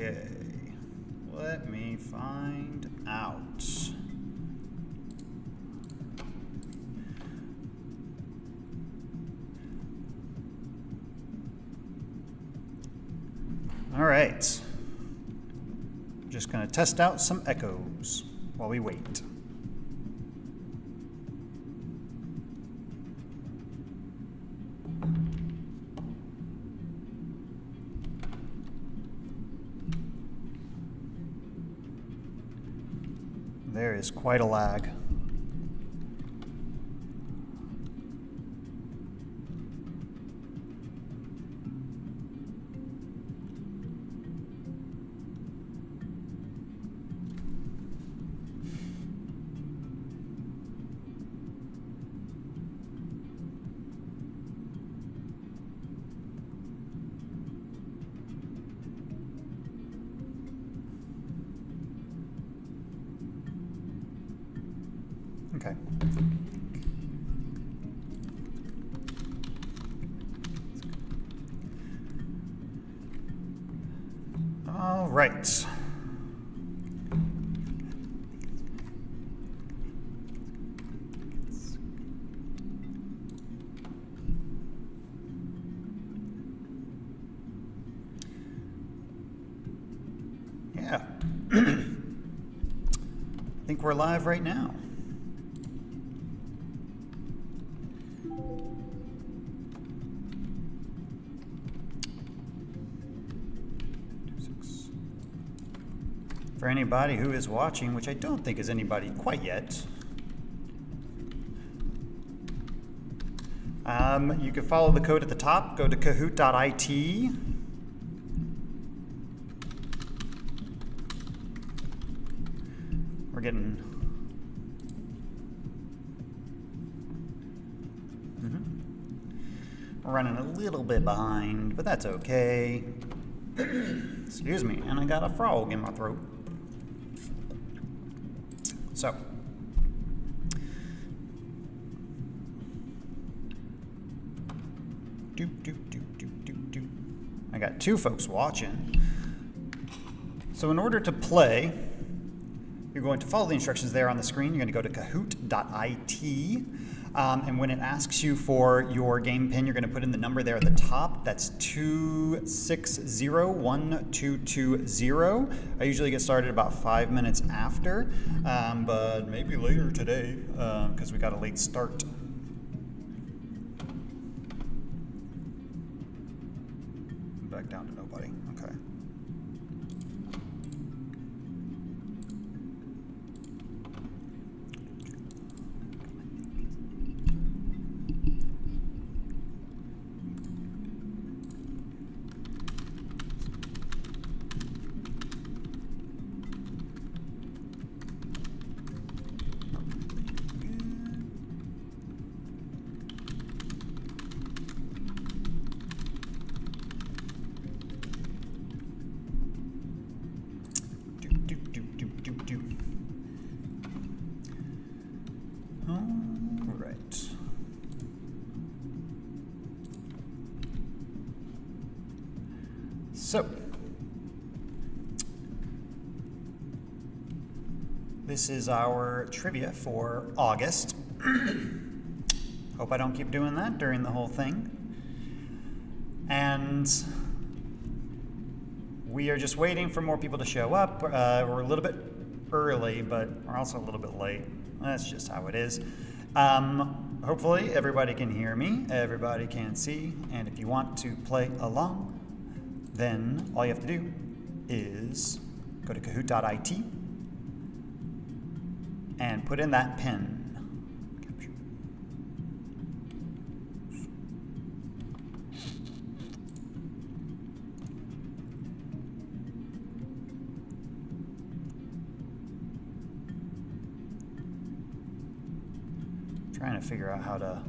Okay, let me find out. All right, just gonna test out some echoes while we wait. There is quite a lag. Okay. All right. Yeah. I think we're live right now. For anybody who is watching, which I don't think is anybody quite yet, you can follow the code at the top. Go to Kahoot.it. We're getting... We're running a little bit behind, but that's okay. Excuse me, and I got a frog in my throat. So, I got 2 folks watching. So in order to play, you're going to follow the instructions there on the screen. You're going to go to Kahoot.it. And when it asks you for your game pin, you're going to put in the number there at the top. That's 2601220. I usually get started about 5 minutes after, but maybe later today because we got a late start. Back down to nobody. Okay. So, this is our trivia for August. Hope I don't keep doing that during the whole thing. And we are just waiting for more people to show up. We're a little bit early, but we're also a little bit late. That's just how it is. Hopefully everybody can hear me, everybody can see, and if you want to play along, then all you have to do is go to Kahoot.it and put in that pin. Trying to figure out how to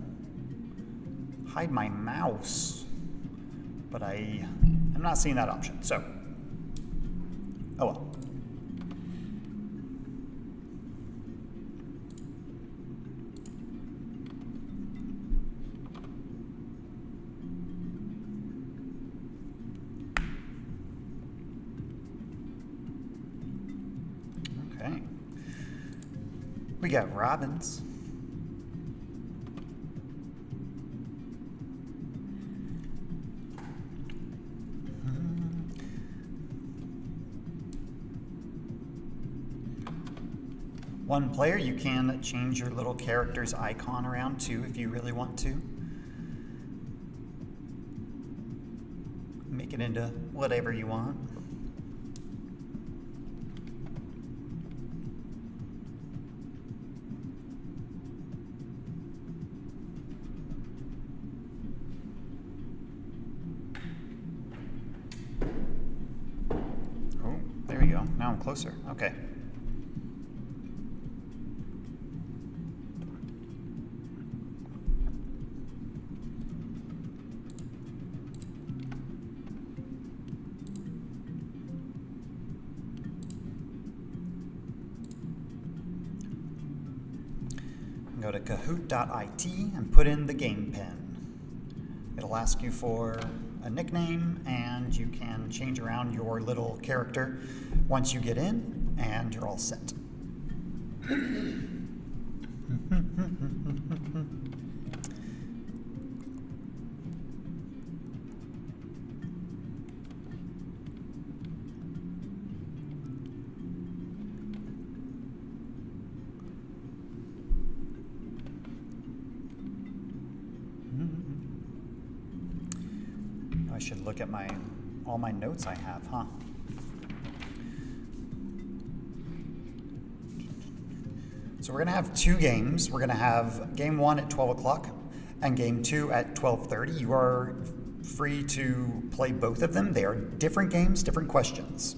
hide my mouse, but I'm not seeing that option, so, oh well. We got robins. One player, you can change your little character's icon around too if you really want to. Make it into whatever you want. Oh, there we go. Now I'm closer. Okay. Go to Kahoot.it and put in the game pin. It'll ask you for a nickname, and you can change around your little character once you get in, and you're all set. I should look at all my notes I have, huh? So we're gonna have two games. We're gonna have game 1 at 12 o'clock and game 2 at 12:30. You are free to play both of them. They are different games, different questions.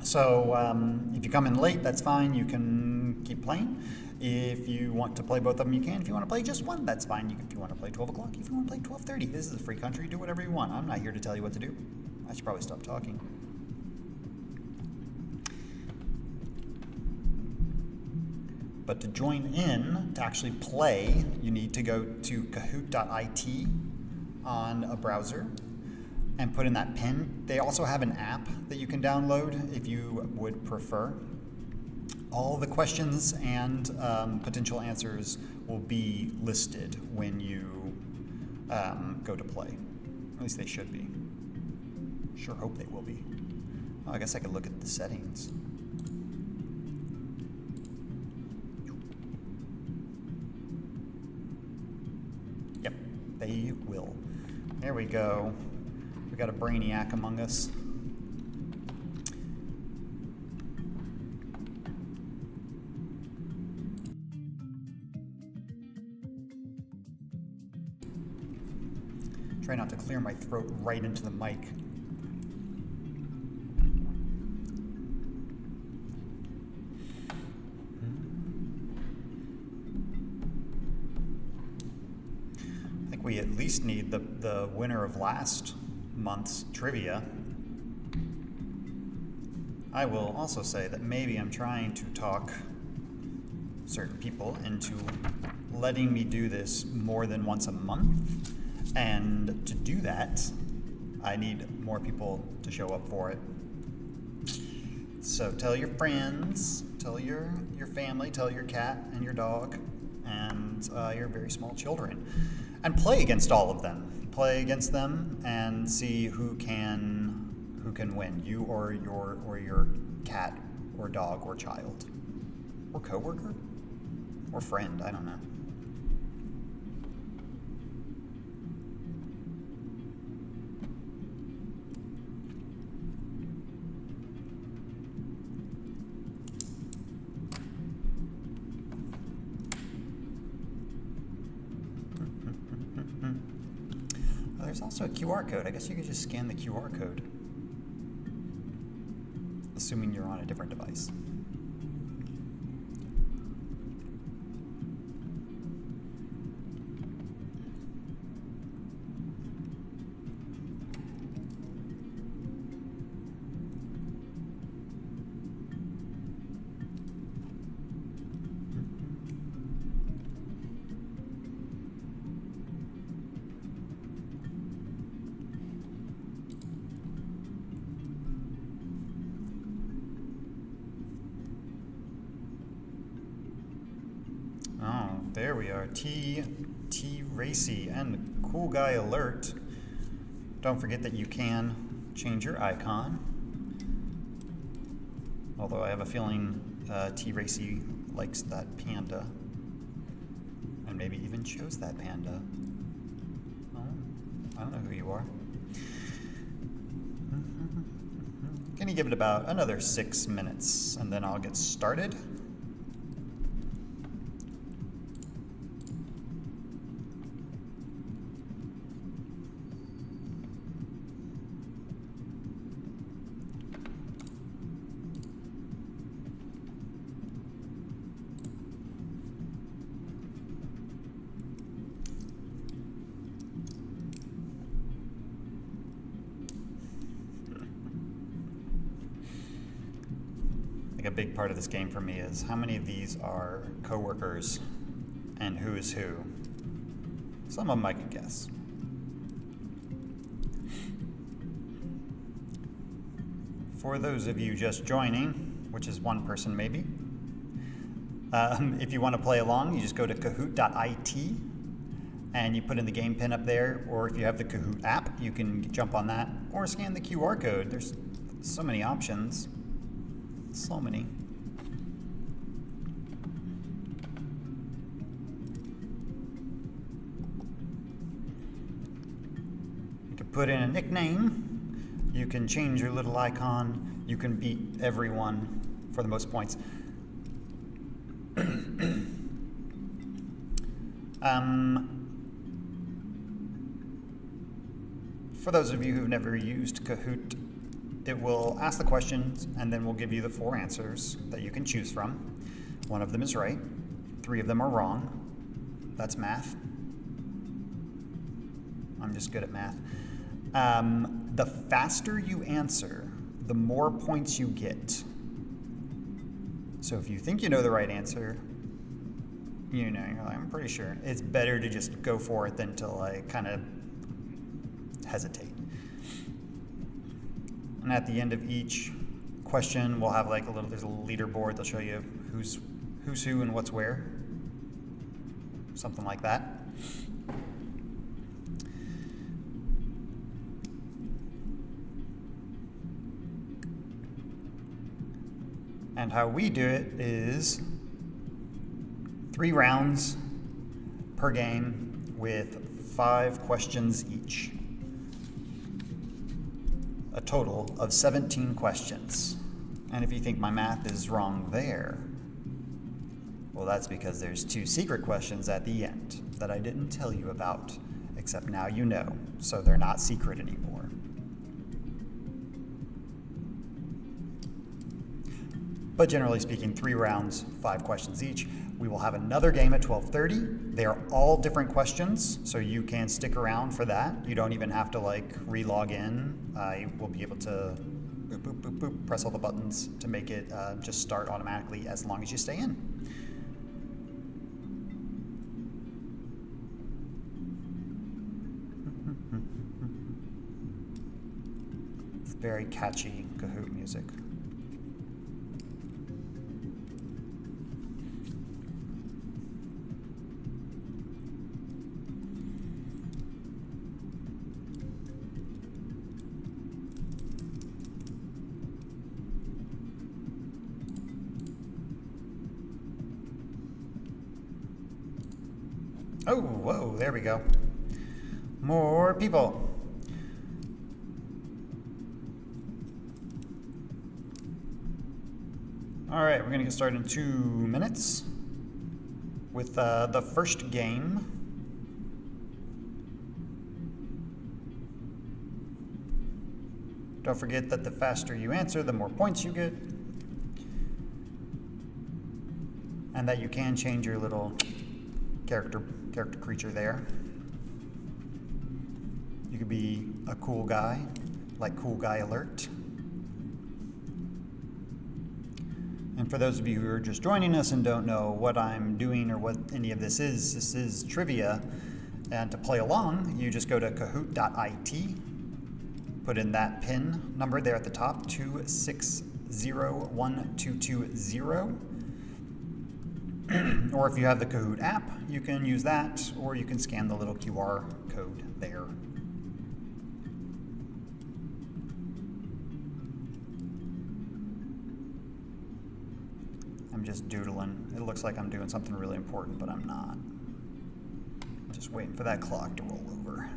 So if you come in late, that's fine. You can keep playing. If you want to play both of them, you can. If you want to play just one, that's fine. If you want to play 12 o'clock, if you want to play 12:30. This is a free country. Do whatever you want. I'm not here to tell you what to do. I should probably stop talking. But to join in, to actually play, you need to go to Kahoot.it on a browser and put in that pin. They also have an app that you can download if you would prefer. All the questions and potential answers will be listed when you go to play. At least they should be. Sure hope they will be. Oh, I guess I could look at the settings. Yep, they will. There we go. We got a brainiac among us. Try not to clear my throat right into the mic. I think we at least need the winner of last month's trivia. I will also say that maybe I'm trying to talk certain people into letting me do this more than once a month. And to do that, I need more people to show up for it. So tell your friends, tell your family, tell your cat and your dog and your very small children. And play against all of them. Play against them and see who can win, you or your cat or dog or child or coworker or friend, I don't know. There's also a QR code. I guess you could just scan the QR code, assuming you're on a different device. There we are. T Racy and Cool Guy Alert. Don't forget that you can change your icon. Although I have a feeling T Racy likes that panda. And maybe even chose that panda. Oh, I don't know who you are. Can you give it about another 6 minutes and then I'll get started? A big part of this game for me is how many of these are coworkers and who is who. Some of them I could guess. For those of you just joining, which is one person maybe, if you want to play along, you just go to Kahoot.it and you put in the game pin up there, or if you have the Kahoot app, you can jump on that or scan the QR code. There's so many options. So many. You can put in a nickname. You can change your little icon. You can beat everyone for the most points. For those of you who've never used Kahoot, it will ask the questions and then we'll give you the 4 answers that you can choose from. One of them is right, 3 of them are wrong. That's math. I'm just good at math. The faster you answer, the more points you get. So if you think you know the right answer, you know, you're like, I'm pretty sure. It's better to just go for it than to like kind of hesitate. And at the end of each question, we'll have like there's a leaderboard. They'll show you who's who and what's where. Something like that. And how we do it is 3 rounds per game with 5 questions each. A total of 17 questions. And if you think my math is wrong there, well, that's because there's 2 secret questions at the end that I didn't tell you about, except now you know, so they're not secret anymore. But generally speaking, 3 rounds, 5 questions each. We will have another game at 12:30. They are all different questions, so you can stick around for that. You don't even have to like re-log in. You will be able to boop, boop, boop, boop, press all the buttons to make it just start automatically as long as you stay in. It's very catchy Kahoot music. Oh, whoa, there we go. More people. All right, we're gonna get started in 2 minutes with the first game. Don't forget that the faster you answer, the more points you get. And that you can change your little character creature there. You could be a cool guy, like Cool Guy Alert. And for those of you who are just joining us and don't know what I'm doing or what any of this is trivia. And to play along, you just go to Kahoot.it, put in that PIN number there at the top, 26012220. Or if you have the Kahoot app, you can use that, or you can scan the little QR code there. I'm just doodling. It looks like I'm doing something really important, but I'm not. I'm just waiting for that clock to roll over.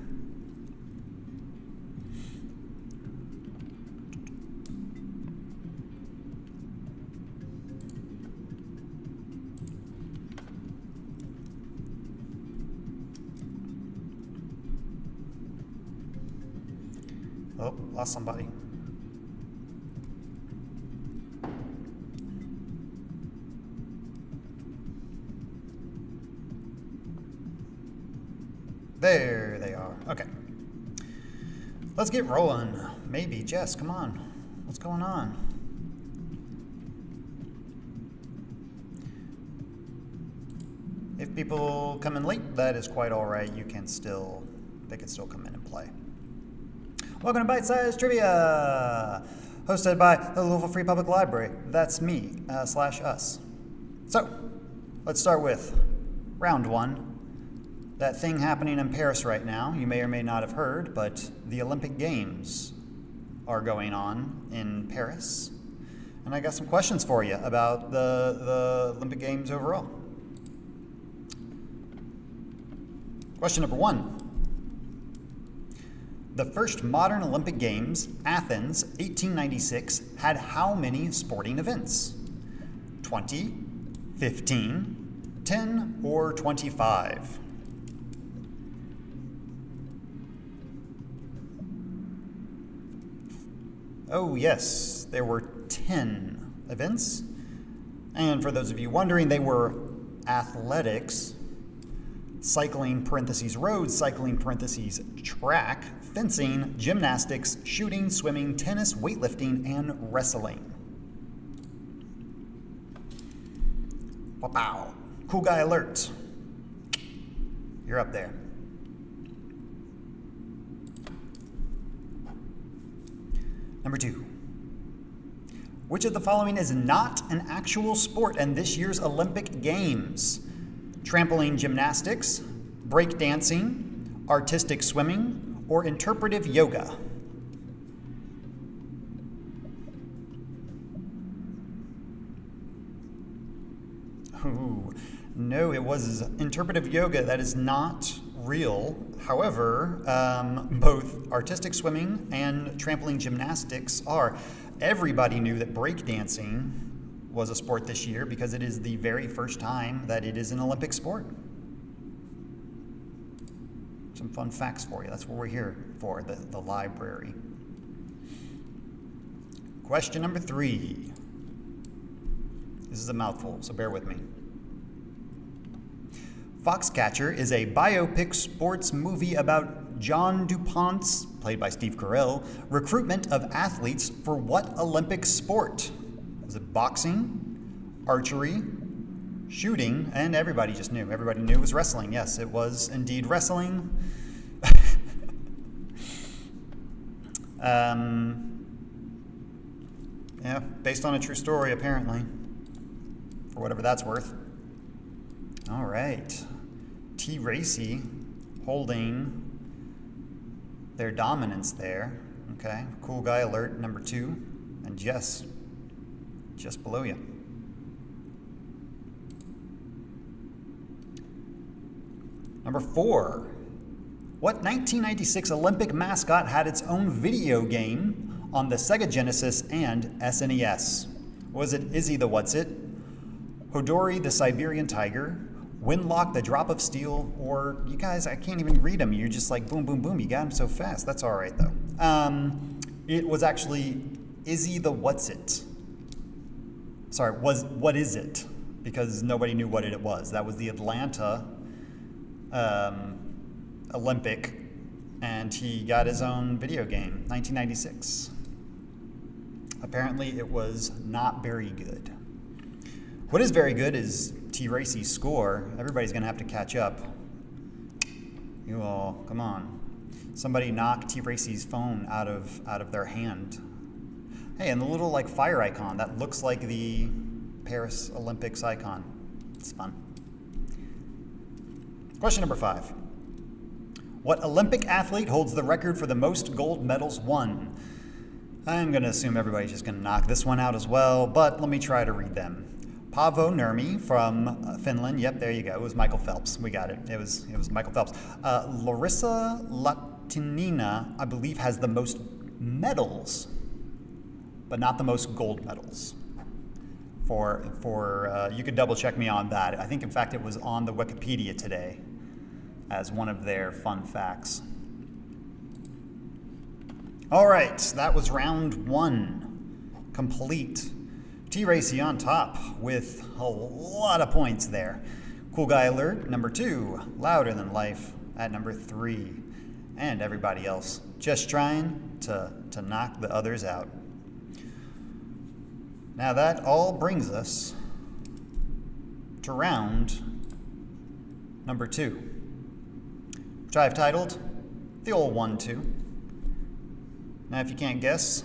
Oh, lost somebody. There they are. Okay. Let's get rolling. Maybe. Jess, come on. What's going on? If people come in late, that is quite all right. They can still come in and play. Welcome to Bite Size Trivia, hosted by the Louisville Free Public Library. That's me, / us. So, let's start with round one. That thing happening in Paris right now, you may or may not have heard, but the Olympic Games are going on in Paris. And I got some questions for you about the Olympic Games overall. Question number one. The first modern Olympic Games, Athens, 1896, had how many sporting events? 20, 15, 10, or 25? Oh yes, there were 10 events. And for those of you wondering, they were athletics, cycling parentheses road, cycling parentheses track, fencing, gymnastics, shooting, swimming, tennis, weightlifting, and wrestling. Wow. Cool guy alert. You're up there. Number two. Which of the following is not an actual sport in this year's Olympic Games? Trampoline gymnastics, break dancing, artistic swimming, or interpretive yoga? Ooh, no, it was interpretive yoga. That is not real. However, both artistic swimming and trampoline gymnastics are. Everybody knew that breakdancing was a sport this year because it is the very first time that it is an Olympic sport. Some fun facts for you. That's what we're here for, the library. Question number 3. This is a mouthful, so bear with me. Foxcatcher is a biopic sports movie about John DuPont's, played by Steve Carell, recruitment of athletes for what Olympic sport? Was it boxing, archery, shooting, and everybody just knew. Everybody knew it was wrestling. Yes, it was indeed wrestling. Yeah, based on a true story, apparently, for whatever that's worth. All right. T. Racy holding their dominance there. Okay. Cool guy alert, number 2. And Jess, just below you. Number 4. What 1996 Olympic mascot had its own video game on the Sega Genesis and SNES? Was it Izzy the What's-It, Hodori the Siberian Tiger, Windlock the Drop of Steel, or you guys, I can't even read them. You're just like boom, boom, boom. You got them so fast. That's all right, though. It was actually Izzy the What's-It. Sorry, What Is It? Because nobody knew what it was. That was the Atlanta Olympic, and he got his own video game, 1996. Apparently, it was not very good. What is very good is T. Racy's score. Everybody's going to have to catch up. You all, come on. Somebody knock T. Racy's phone out of their hand. Hey, and the little like fire icon, that looks like the Paris Olympics icon. It's fun. Question number 5. What Olympic athlete holds the record for the most gold medals won? I'm going to assume everybody's just going to knock this one out as well, but let me try to read them. Paavo Nurmi from Finland. Yep, there you go. It was Michael Phelps. We got it. It was Michael Phelps. Larissa Latinina, I believe, has the most medals, but not the most gold medals. You could double check me on that. I think, in fact, it was on the Wikipedia today as one of their fun facts. All right, that was round 1 complete. T-Racy on top with a lot of points there. Cool Guy Alert, number 2. Louder Than Life at number 3. And everybody else just trying to knock the others out. Now that all brings us to round number 2, which I've titled the old 1-2. Now, if you can't guess,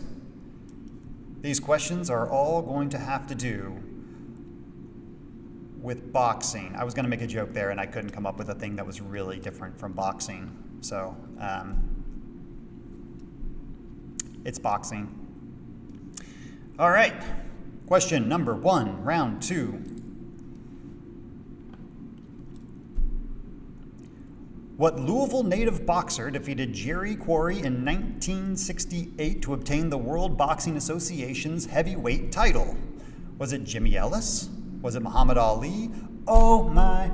these questions are all going to have to do with boxing. I was going to make a joke there, and I couldn't come up with a thing that was really different from boxing. So, it's boxing. All right. Question number 1, round 2. What Louisville native boxer defeated Jerry Quarry in 1968 to obtain the World Boxing Association's heavyweight title? Was it Jimmy Ellis? Was it Muhammad Ali? Oh my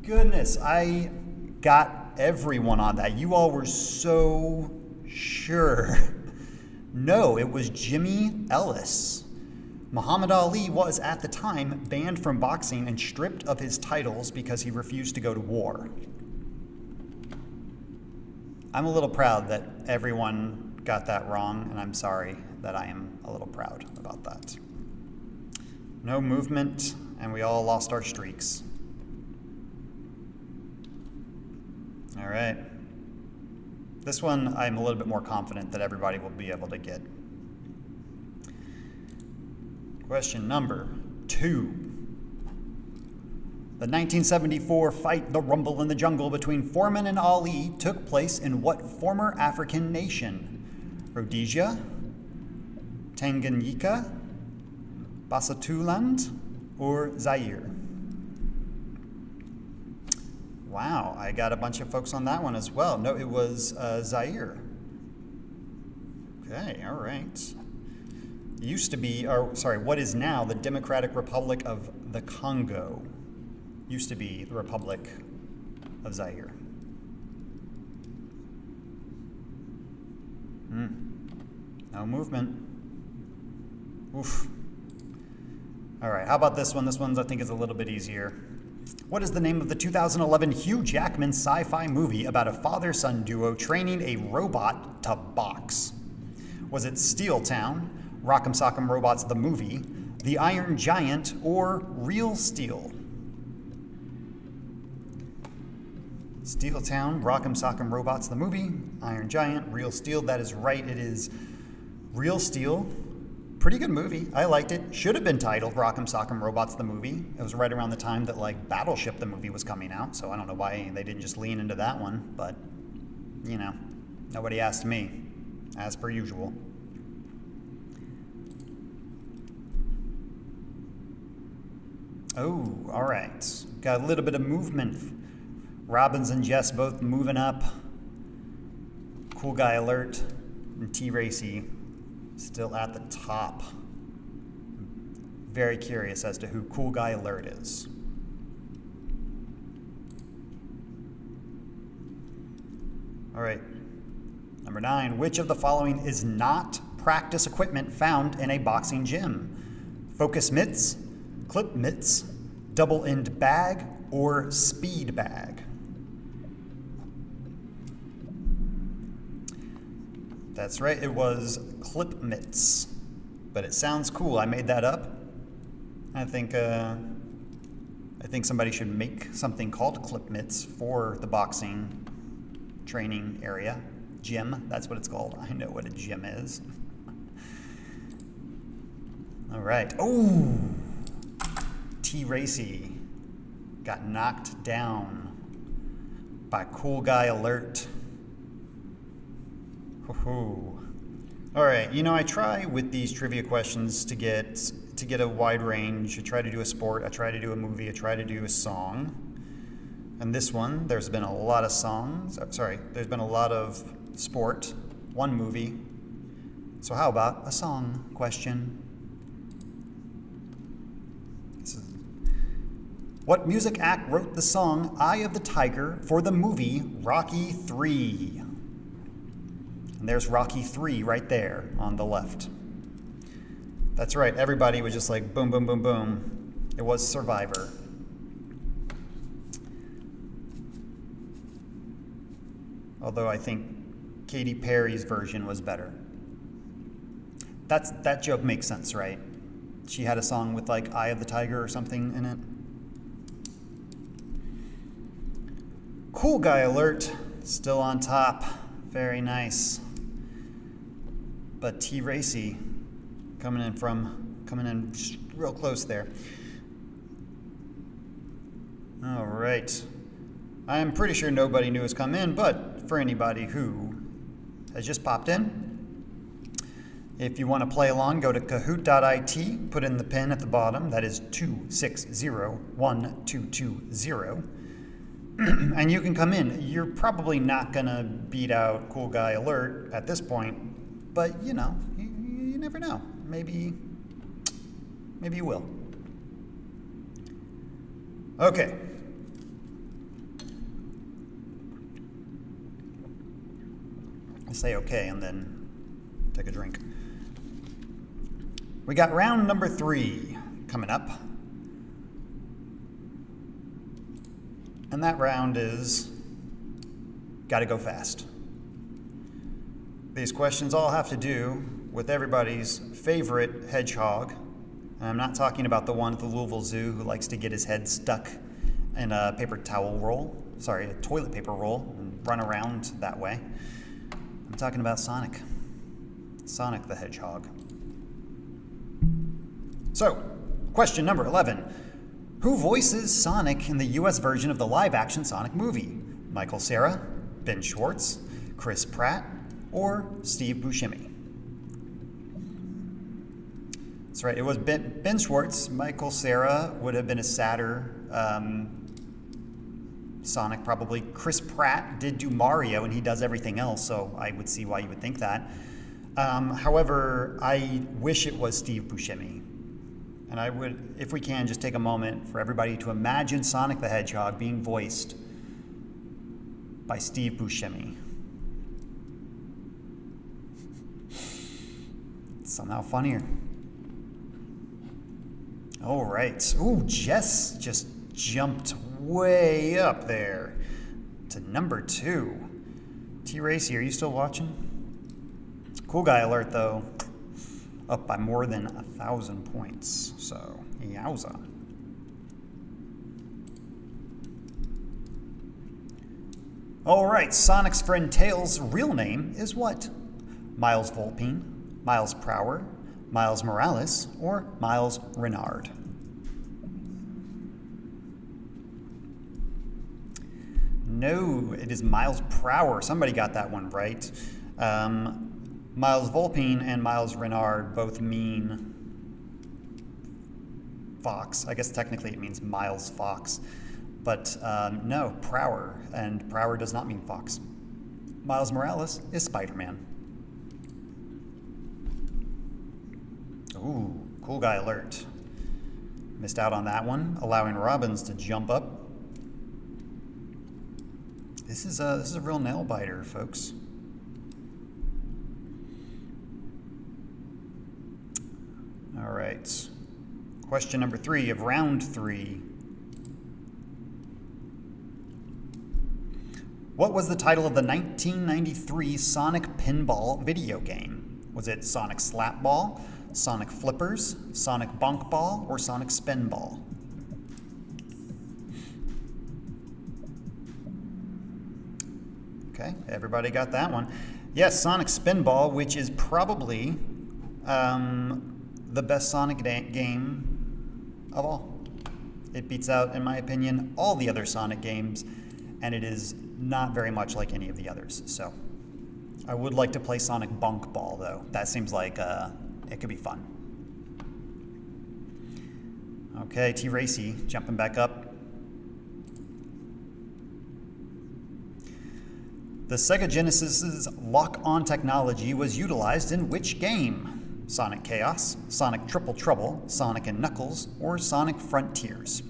goodness, I got everyone on that. You all were so sure. No, it was Jimmy Ellis. Muhammad Ali was, at the time, banned from boxing and stripped of his titles because he refused to go to war. I'm a little proud that everyone got that wrong, and I'm sorry that I am a little proud about that. No movement, and we all lost our streaks. All right. This one, I'm a little bit more confident that everybody will be able to get. Question number 2. The 1974 fight, The Rumble in the Jungle, between Foreman and Ali took place in what former African nation? Rhodesia, Tanganyika, Basutoland, or Zaire? Wow, I got a bunch of folks on that one as well. No, it was Zaire. Okay, all right. Used to be, what is now the Democratic Republic of the Congo. Used to be the Republic of Zaire. No movement. Oof. All right, how about this one? This one's, I think, is a little bit easier. What is the name of the 2011 Hugh Jackman sci-fi movie about a father-son duo training a robot to box? Was it Steel Town, Rock'em Sock'em Robots the movie, The Iron Giant, or Real Steel? Steel Town, Rock'em Sock'em Robots the movie, Iron Giant, Real Steel. That is right, it is Real Steel. Pretty good movie. I liked it. Should have been titled Rock'em Sock'em Robots the movie. It was right around the time that like Battleship the movie was coming out, so I don't know why they didn't just lean into that one, but you know, nobody asked me, as per usual. Oh, all right. Got a little bit of movement. Robbins and Jess both moving up. Cool Guy Alert and T-Racy still at the top. Very curious as to who Cool Guy Alert is. All right. Number 9, which of the following is not practice equipment found in a boxing gym? Focus mitts, clip mitts, double-end bag, or speed bag? That's right, it was clip mitts, but it sounds cool. I made that up. I think somebody should make something called clip mitts for the boxing training area. Gym, that's what it's called. I know what a gym is. All right. Oh, T-Racy got knocked down by Cool Guy Alert. Woohoo. All right, you know, I try with these trivia questions to get a wide range. I try to do a sport, I try to do a movie, I try to do a song. And this one, there's been a lot of songs. There's been a lot of sport, one movie. So how about a song question? What music act wrote the song Eye of the Tiger for the movie Rocky III? And there's Rocky III right there on the left. That's right, everybody was just like boom, boom, boom, boom. It was Survivor. Although I think Katy Perry's version was better. That joke makes sense, right? She had a song with like Eye of the Tiger or something in it. Cool Guy Alert, still on top. Very nice. But T. Racy coming in real close there. All right. I'm pretty sure nobody new has come in, but for anybody who has just popped in, if you want to play along, go to Kahoot.it, put in the pin at the bottom, that is 2601220, and you can come in. You're probably not going to beat out Cool Guy Alert at this point, but you know, you never know. Maybe you will. Okay. I say okay and then take a drink. We got round number 3 coming up. And that round is gotta go fast. These questions all have to do with everybody's favorite hedgehog. And I'm not talking about the one at the Louisville Zoo who likes to get his head stuck in a toilet paper roll and run around that way. I'm talking about Sonic. Sonic the Hedgehog. So, question number 11. Who voices Sonic in the US version of the live-action Sonic movie? Michael Cera, Ben Schwartz, Chris Pratt, or Steve Buscemi? That's right, it was Ben Schwartz. Michael Cera would have been a sadder Sonic, probably. Chris Pratt did do Mario, and he does everything else, so I would see why you would think that. However, I wish it was Steve Buscemi. And I would, if we can, just take a moment for everybody to imagine Sonic the Hedgehog being voiced by Steve Buscemi. It's somehow funnier. All right. Ooh, Jess just jumped way up there to number 2. T. Racy, are you still watching? Cool Guy Alert, though, up by more than 1,000 points. So, yowza. All right, Sonic's friend Tails' real name is what? Miles Volpine, Miles Prower, Miles Morales, or Miles Renard? No, it is Miles Prower. Somebody got that one right. Miles Volpine and Miles Renard both mean fox. I guess technically it means Miles Fox. But no, Prower. And Prower does not mean fox. Miles Morales is Spider-Man. Ooh, Cool Guy Alert. Missed out on that one, allowing Robbins to jump up. This is a real nail biter, folks. All right. Question number 3 of round 3. What was the title of the 1993 Sonic Pinball video game? Was it Sonic Slapball, Sonic Flippers, Sonic Bonkball, or Sonic Spinball? Okay, everybody got that one. Yes, Sonic Spinball, which is probably the best Sonic game of all. It beats out, in my opinion, all the other Sonic games, and it is not very much like any of the others. So I would like to play Sonic Bonk Ball, though. That seems like it could be fun. Okay, T-Racy jumping back up. The Sega Genesis's lock-on technology was utilized in which game? Sonic Chaos, Sonic Triple Trouble, Sonic and Knuckles, or Sonic Frontiers?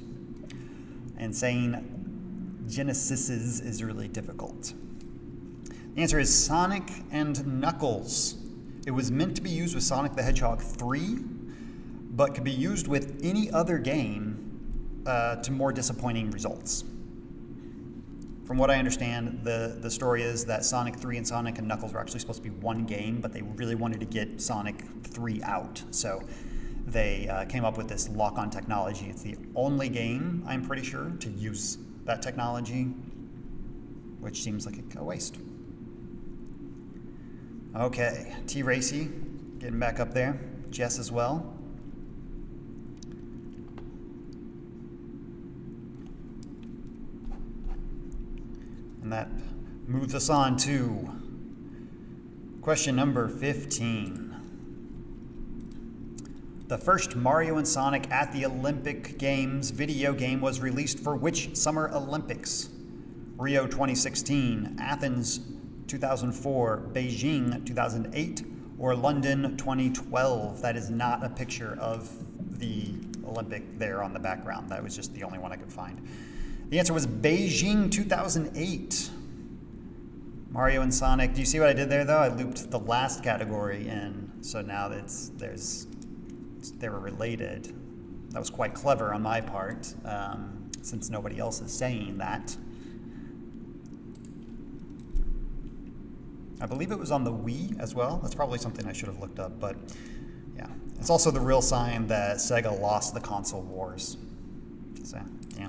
And saying Genesis's is really difficult. The answer is Sonic and Knuckles. It was meant to be used with Sonic the Hedgehog 3, but could be used with any other game to more disappointing results. From what I understand, the story is that Sonic 3 and Sonic and Knuckles were actually supposed to be one game, but they really wanted to get Sonic 3 out. So they came up with this lock-on technology. It's the only game, I'm pretty sure, to use that technology, which seems like a waste. Okay, T-Racy getting back up there. Jess as well. And that moves us on to question number 15. The first Mario and Sonic at the Olympic Games video game was released for which Summer Olympics? Rio 2016, Athens 2004, Beijing 2008, or London 2012? That is not a picture of the Olympic there on the background. That was just the only one I could find. The answer was Beijing 2008. Mario and Sonic. Do you see what I did there, though? I looped the last category in, so now they were related. That was quite clever on my part, since nobody else is saying that. I believe it was on the Wii as well. That's probably something I should have looked up, but yeah. It's also the real sign that Sega lost the console wars. So, yeah.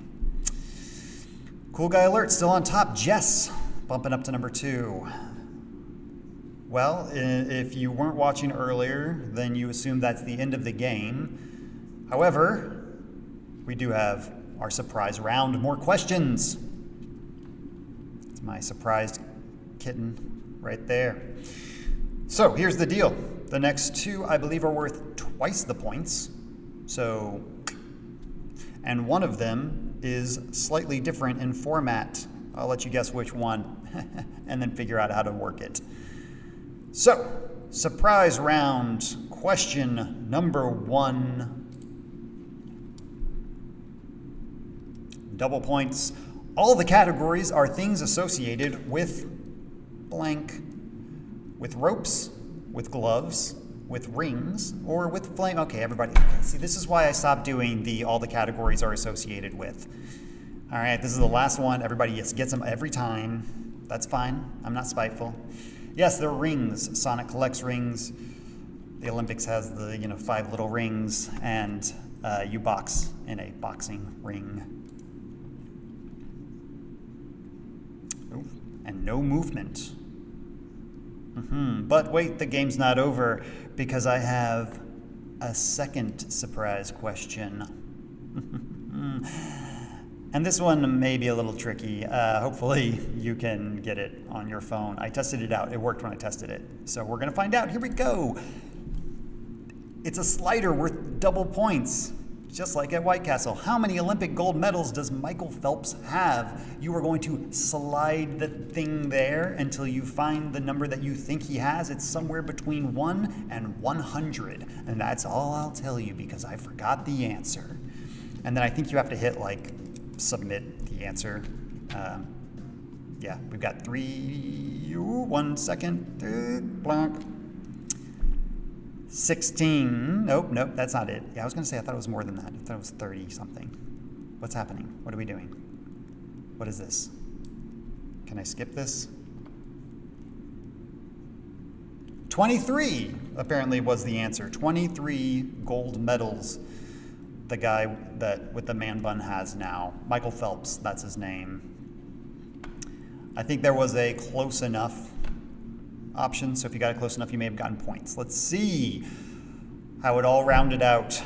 Cool Guy Alert still on top. Jess bumping up to number 2. Well, if you weren't watching earlier, then you assume that's the end of the game. However, we do have our surprise round. More questions. It's my surprised kitten right there. So here's the deal. The next 2, I believe, are worth twice the points. So, and one of them is slightly different in format. I'll let you guess which one and then figure out how to work it. So, surprise round, question number 1. Double points. All the categories are things associated with blank. With ropes, with gloves, with rings, or with flame. Okay, everybody. See, this is why I stopped doing all the categories are associated with. All right, this is the last one. Everybody gets them every time. That's fine. I'm not spiteful. Yes, they're rings. Sonic collects rings. The Olympics has the 5 little rings, and you box in a boxing ring. Ooh, and no movement. But wait, the game's not over because I have a second surprise question. And this one may be a little tricky. Hopefully you can get it on your phone. I tested it out. It worked when I tested it. So we're going to find out. Here we go. It's a slider worth double points, just like at White Castle. How many Olympic gold medals does Michael Phelps have? You are going to slide the thing there until you find the number that you think he has. It's somewhere between 1 and 100. And that's all I'll tell you because I forgot the answer. And then I think you have to hit submit the answer. Yeah, we've got 3, 1 second, blank. 16, nope, that's not it. Yeah, I was gonna say I thought it was more than that. I thought it was 30 something. What's happening? What are we doing? What is this? Can I skip this? 23 apparently was the answer. 23 gold medals. The guy that with the man bun has now. Michael Phelps, that's his name. I think there was a close enough option, so if you got it close enough, you may have gotten points. Let's see how it all rounded out.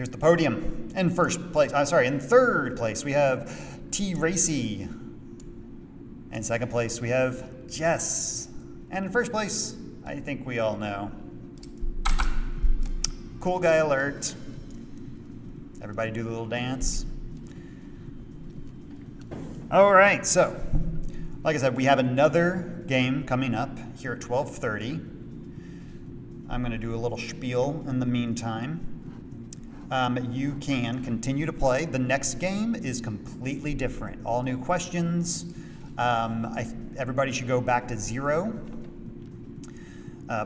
Here's the podium. In first place, in third place, we have T. Racy. In second place, we have Jess. And in first place, I think we all know. Cool guy alert. Everybody do the little dance. All right, so like I said, we have another game coming up here at 12:30. I'm going to do a little spiel in the meantime. You can continue to play. The next game is completely different. All new questions. Everybody should go back to 0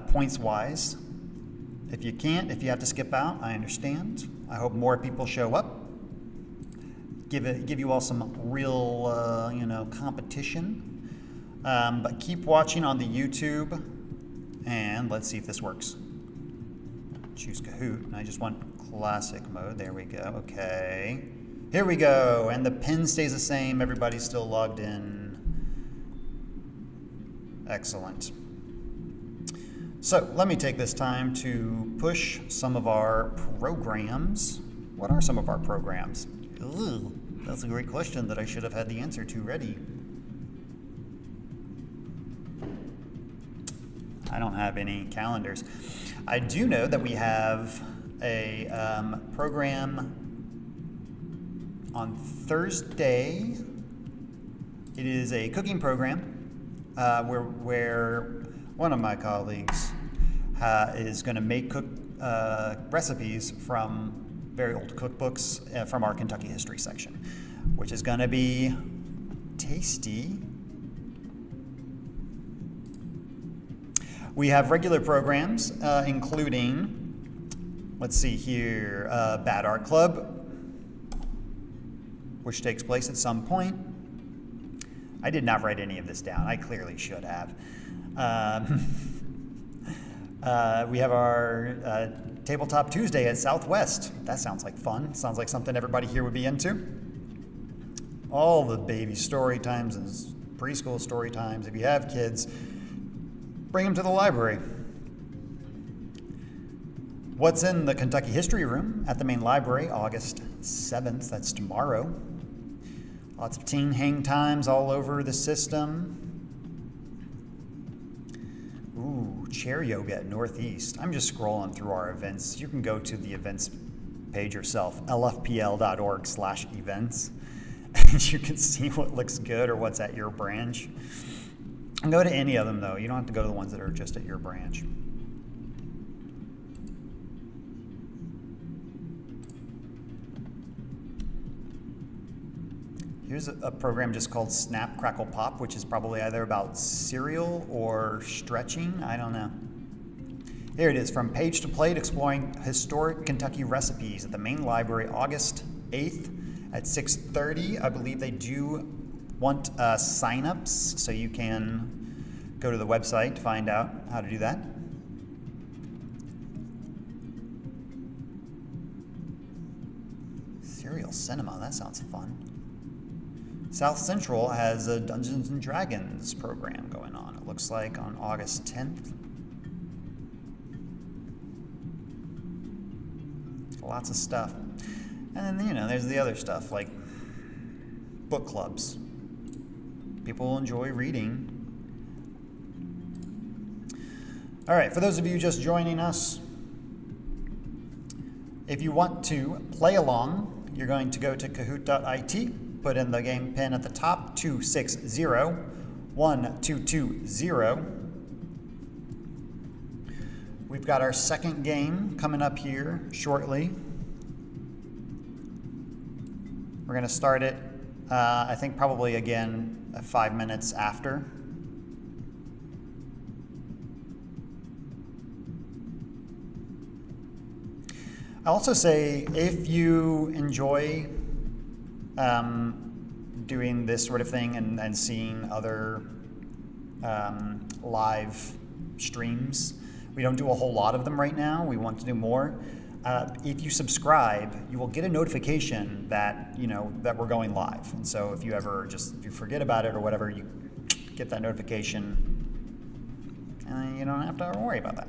points-wise. If you can't, if you have to skip out, I understand. I hope more people show up. Give you all some real, competition. But keep watching on the YouTube, and let's see if this works. Choose Kahoot, and I just want classic mode. There we go. Okay. Here we go. And the pin stays the same. Everybody's still logged in. Excellent. So let me take this time to push some of our programs. What are some of our programs? Ooh, that's a great question that I should have had the answer to ready. I don't have any calendars. I do know that we have a program on Thursday. It is a cooking program where one of my colleagues is going to make recipes from very old cookbooks from our Kentucky history section, which is going to be tasty. We have regular programs, including, let's see here, Bad Art Club, which takes place at some point. I did not write any of this down. I clearly should have. We have our Tabletop Tuesday at Southwest. That sounds like fun. Sounds like something everybody here would be into. All the baby story times and preschool story times. If you have kids, bring them to the library. What's in the Kentucky History Room at the main library, August 7th. That's tomorrow. Lots of teen hang times all over the system. Ooh, chair yoga at Northeast. I'm just scrolling through our events. You can go to the events page yourself, lfpl.org/events. And you can see what looks good or what's at your branch. And go to any of them, though. You don't have to go to the ones that are just at your branch. Here's a program just called Snap, Crackle, Pop, which is probably either about cereal or stretching. I don't know. Here it is, From Page to Plate, exploring historic Kentucky recipes at the main library, August 8th at 6:30. I believe they do want sign-ups, so you can go to the website to find out how to do that. Serial cinema, that sounds fun. South Central has a Dungeons and Dragons program going on. It looks like on August 10th. Lots of stuff. And then, there's the other stuff like book clubs. People enjoy reading. All right, for those of you just joining us, if you want to play along, you're going to go to Kahoot.it. Put in the game pin at the top, 260-1220. We've got our second game coming up here shortly. We're going to start it, I think probably again 5 minutes after. I also say if you enjoy doing this sort of thing and seeing other live streams. We don't do a whole lot of them right now. We want to do more. If you subscribe, you will get a notification that that we're going live. And so if you forget about it or whatever, you get that notification, and you don't have to worry about that.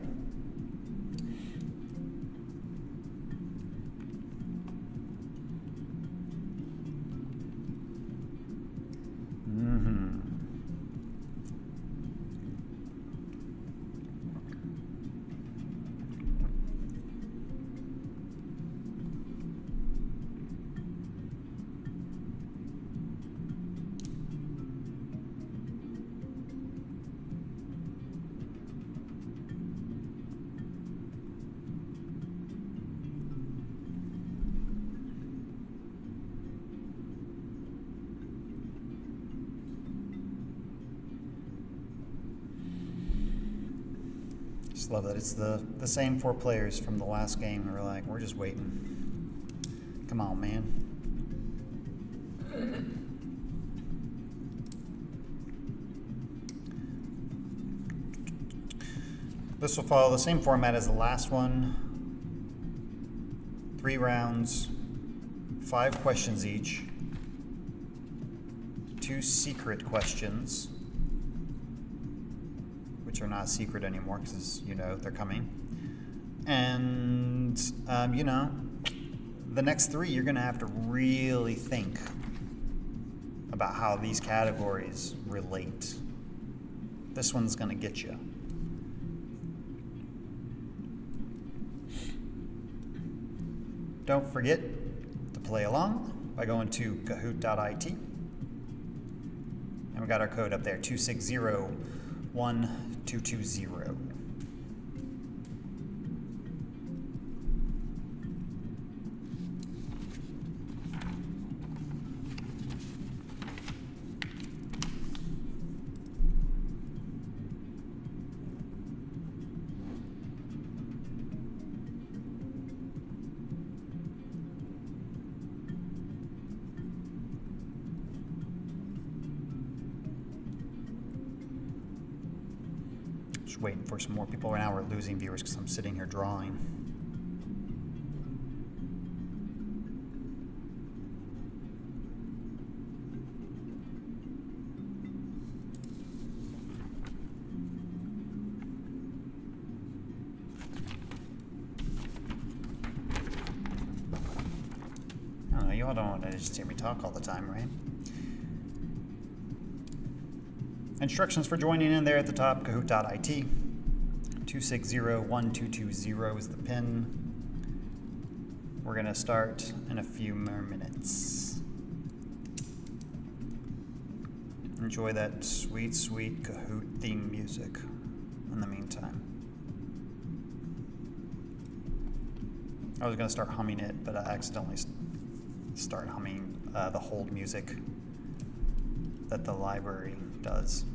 Just love that it's the same 4 players from the last game. We're like, we're just waiting. Come on, man. This will follow the same format as the last one. 3 rounds, 5 questions each, 2 secret questions, which are not secret anymore because, you know, they're coming. And, you know, the next 3 you're going to have to really think about how these categories relate. This one's going to get you. Don't forget to play along by going to Kahoot.it. And we got our code up there, 2601220. Just waiting for some more people. Right now we're losing viewers because I'm sitting here drawing. I don't know, you all don't want to just hear me talk all the time, right? Instructions for joining in there at the top, Kahoot.it. 2601220 is the pin. We're going to start in a few more minutes. Enjoy that sweet, sweet Kahoot theme music in the meantime. I was going to start humming it, but I accidentally started humming the hold music that the library does.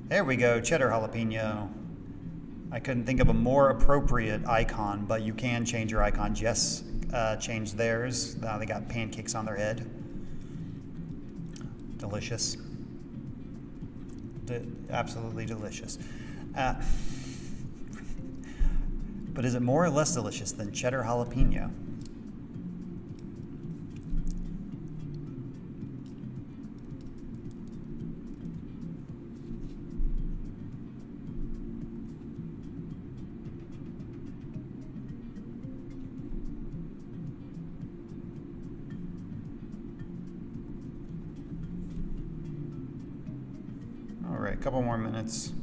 There we go, cheddar jalapeno. I couldn't think of a more appropriate icon, but you can change your icon. Jess changed theirs. Now they got pancakes on their head. Delicious. Absolutely delicious. But is it more or less delicious than cheddar jalapeno? All right, a couple more minutes.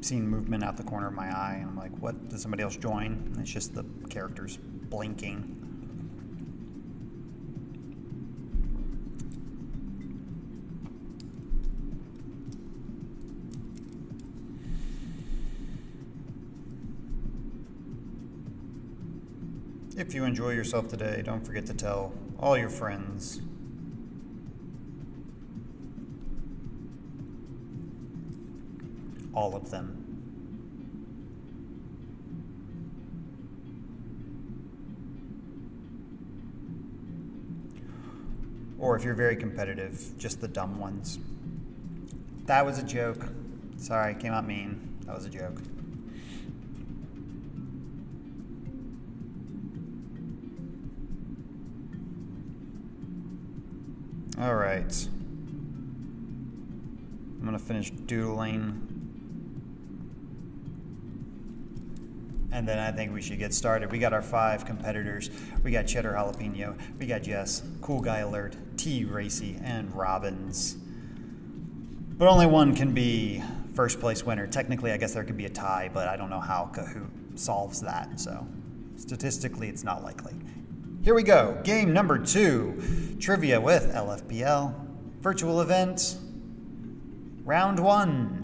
Seeing movement out the corner of my eye, and I'm like, what? Did somebody else join? And it's just the characters blinking. If you enjoy yourself today, don't forget to tell all your friends. All of them. Or if you're very competitive, just the dumb ones. That was a joke. Sorry, came out mean. That was a joke. All right. I'm gonna finish doodling. And then I think we should get started. We got our 5 competitors. We got Cheddar Jalapeno. We got Jess, Cool Guy Alert, T Racy, and Robbins. But only one can be first place winner. Technically, I guess there could be a tie, but I don't know how Kahoot solves that. So Statistically, it's not likely. Here we go. Game number 2. Trivia with LFPL. Virtual event. Round 1.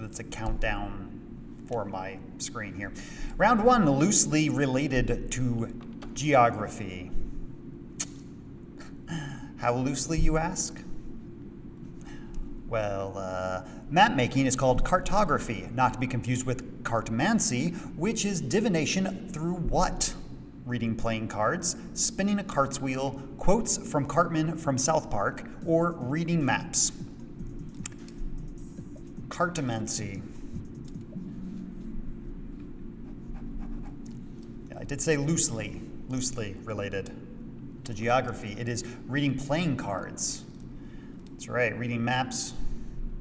It's a countdown for my screen here. Round 1, loosely related to geography. How loosely, you ask? Well, map making is called cartography, not to be confused with cartomancy, which is divination through what? Reading playing cards, spinning a cartwheel, quotes from Cartman from South Park, or reading maps. Cartomancy. Yeah, I did say loosely related to geography. It is reading playing cards. That's right, reading maps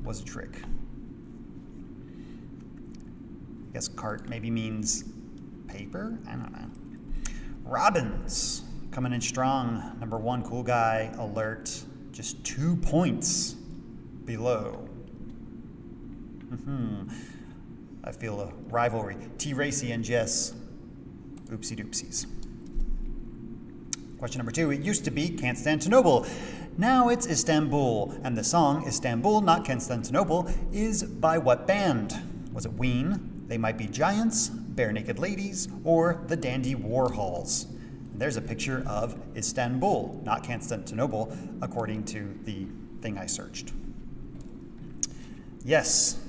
was a trick. I guess cart maybe means paper? I don't know. Robins, coming in strong. Number 1, cool guy, alert. Just 2 points below. I feel a rivalry. T. Racy and Jess. Oopsie doopsies. Question number 2. It used to be Constantinople. Now it's Istanbul. And the song Istanbul, not Constantinople, is by what band? Was it Ween, They Might Be Giants, Bare Naked Ladies, or the Dandy Warhols? And there's a picture of Istanbul, not Constantinople, according to the thing I searched. Yes.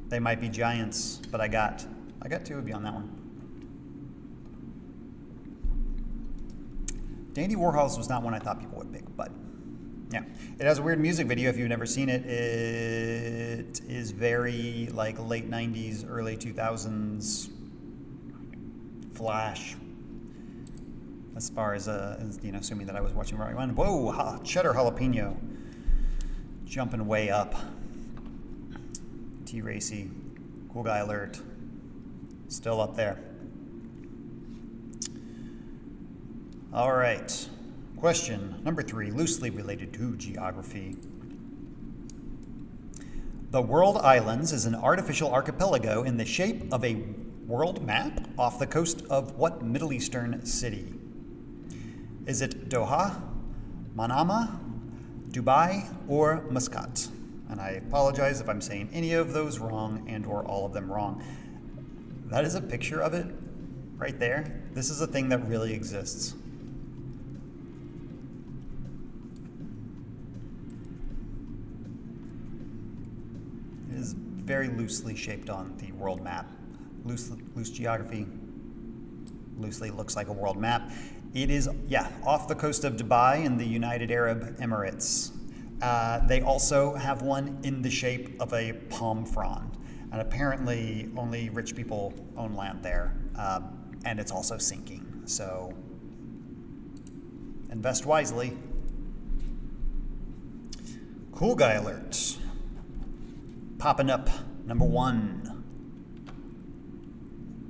They Might Be Giants, but I got 2 of you on that one. Dandy Warhols was not one I thought people would pick, but yeah. It has a weird music video if you've never seen it. It is very like late 90s, early 2000s Flash. As far as assuming that I was watching the right one. Whoa, cheddar jalapeno. Jumping way up. T. Racy, cool guy alert, still up there. All right, question number 3, loosely related to geography. The World Islands is an artificial archipelago in the shape of a world map off the coast of what Middle Eastern city? Is it Doha, Manama, Dubai, or Muscat? And I apologize if I'm saying any of those wrong and or all of them wrong. That is a picture of it right there. This is a thing that really exists. It is very loosely shaped on the world map. Loose geography. Loosely looks like a world map. It is, off the coast of Dubai in the United Arab Emirates. They also have one in the shape of a palm frond. And apparently only rich people own land there. And it's also sinking. So invest wisely. Cool guy alert. Popping up, number 1.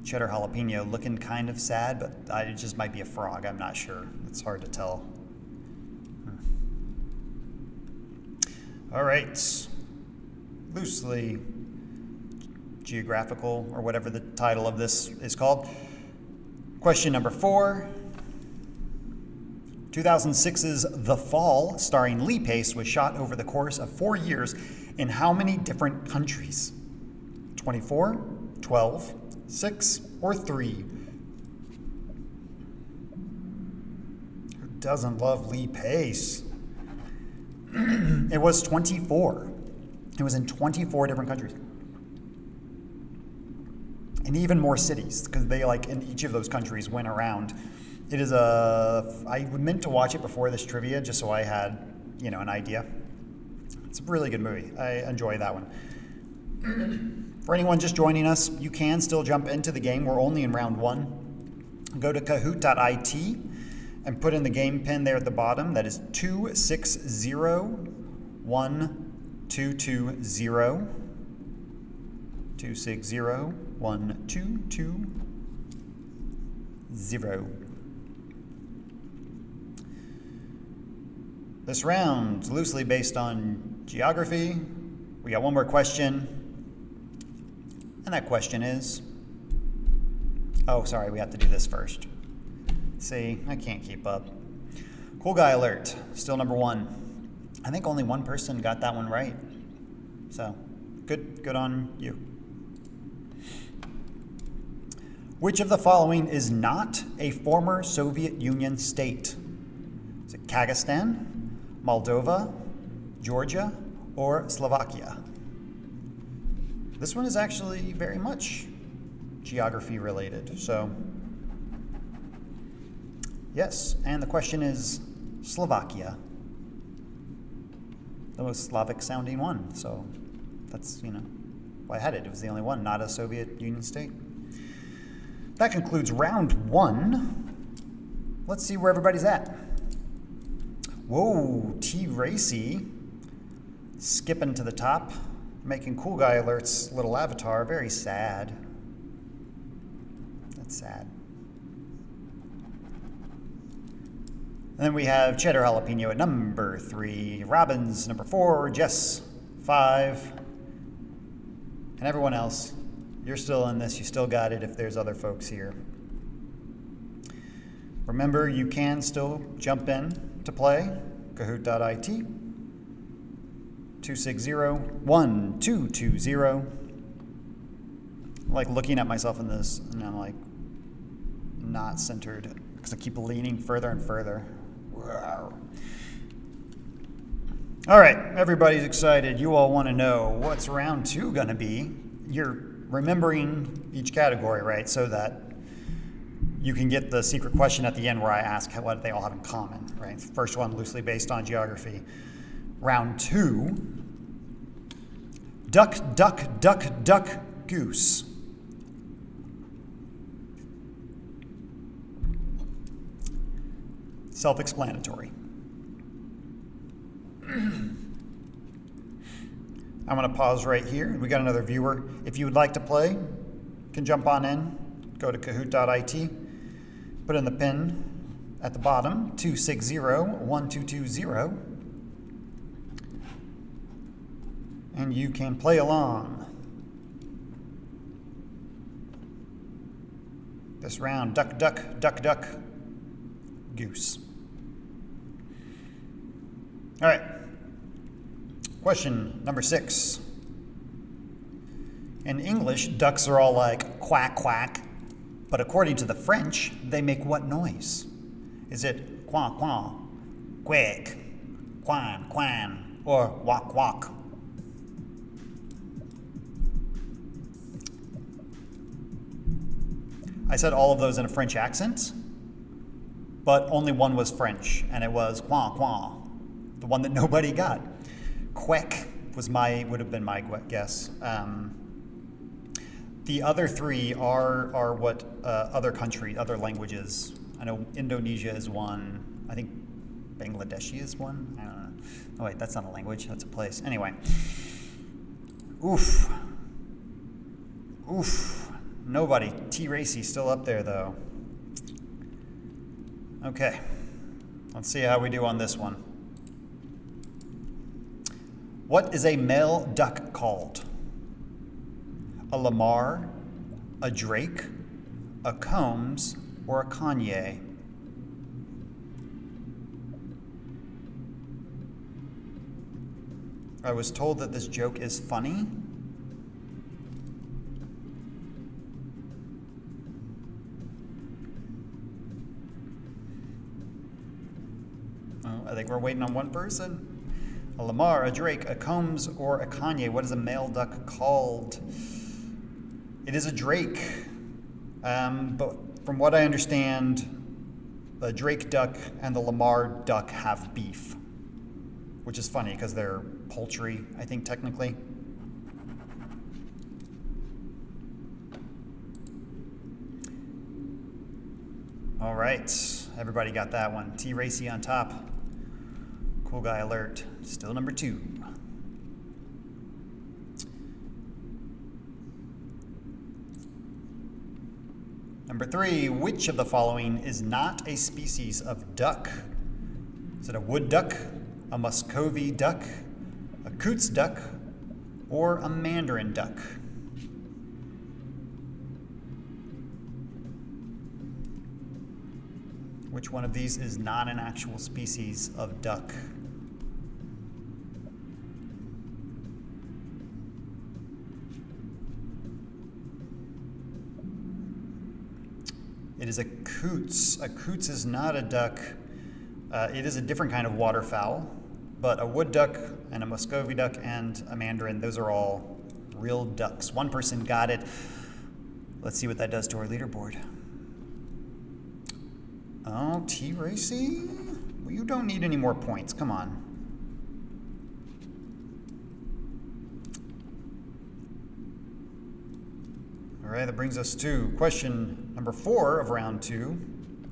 Cheddar jalapeno, looking kind of sad, but it just might be a frog. I'm not sure. It's hard to tell. All right, loosely geographical, or whatever the title of this is called. Question number 4. 2006's The Fall, starring Lee Pace, was shot over the course of 4 years in how many different countries? 24, 12, 6, or 3? Who doesn't love Lee Pace? It was 24. It was in 24 different countries. And even more cities, because they, in each of those countries, went around. It is I meant to watch it before this trivia, just so I had, an idea. It's a really good movie. I enjoy that one. For anyone just joining us, you can still jump into the game. We're only in round 1. Go to Kahoot.it and put in the game pin there at the bottom. That is 2601220. 2601220. This round, loosely based on Geography. We got one more question. And that question is, oh, sorry, we have to do this first. See, I can't keep up. Cool guy alert, still number 1. I think only one person got that one right. So, good on you. Which of the following is not a former Soviet Union state? Is it Kazakhstan, Moldova, Georgia, or Slovakia? This one is actually very much geography related, so yes, and the question is Slovakia, the most Slavic sounding one, so that's, why I had it. It was the only one, not a Soviet Union state. That concludes round 1. Let's see where everybody's at. Whoa, T. Racy skipping to the top, making Cool Guy Alert's little avatar very sad. That's sad. And then we have Cheddar Jalapeno at number 3, Robbins number 4, Jess 5, and everyone else. You're still in this. You still got it if there's other folks here. Remember, you can still jump in to play. Kahoot.it 260-1220. Like looking at myself in this, and I'm like not centered because I keep leaning further and further. Wow. All right, everybody's excited. You all want to know what's round 2 going to be. You're remembering each category, right? So that you can get the secret question at the end where I ask what they all have in common, right? First one loosely based on geography. Round 2, duck, duck, duck, duck, goose. Self-explanatory. I'm going to pause right here. We got another viewer. If you would like to play, you can jump on in. Go to Kahoot.it. Put in the pin at the bottom, 260-1220. And you can play along. This round, duck, duck, duck, duck, goose. All right. Question number 6. In English, ducks are all like quack, quack. But according to the French, they make what noise? Is it quack, quack, quack, quan, quan, or walk, walk? I said all of those in a French accent, but only one was French, and it was quack, quack, the one that nobody got. Quack would have been my guess. The other 3 are what other languages. I know Indonesia is one. I think Bangladeshi is one. I don't know. Oh wait, that's not a language. That's a place. Anyway. Oof. Nobody. T. Racy still up there though. Okay. Let's see how we do on this one. What is a male duck called? A lamar, a drake, a combs, or a Kanye? I was told that this joke is funny. Oh, I think we're waiting on one person. A lamar, a drake, a combs, or a Kanye. What is a male duck called? It is a drake. But from what I understand, the drake duck and the lamar duck have beef, which is funny because they're poultry, I think, technically. All right, everybody got that one. T. Racy on top. Cool guy alert. Still number 2. Number 3, which of the following is not a species of duck? Is it a wood duck, a Muscovy duck, a Coots duck, or a mandarin duck? Which one of these is not an actual species of duck? It is a Coots. A Coots is not a duck. It is a different kind of waterfowl, but a wood duck and a Muscovy duck and a mandarin, those are all real ducks. One person got it. Let's see what that does to our leaderboard. Oh, T. Racy? Well, you don't need any more points. Come on. All right, that brings us to question number 4 of round 2.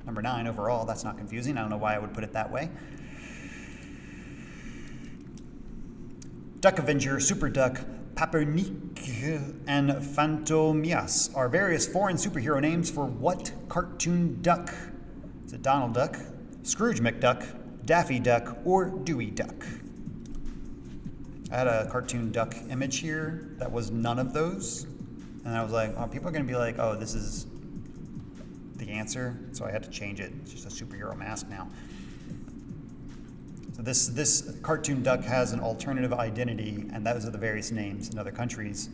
Number 9 overall. That's not confusing. I don't know why I would put it that way. Duck Avenger, Super Duck, Papernik, and Phantomias are various foreign superhero names for what cartoon duck? Is it Donald Duck, Scrooge McDuck, Daffy Duck, or Dewey Duck? I had a cartoon duck image here that was none of those. And I was like, oh, people are going to be like, oh, this is the answer. So I had to change it. It's just a superhero mask now. So this cartoon duck has an alternative identity, and those are the various names in other countries.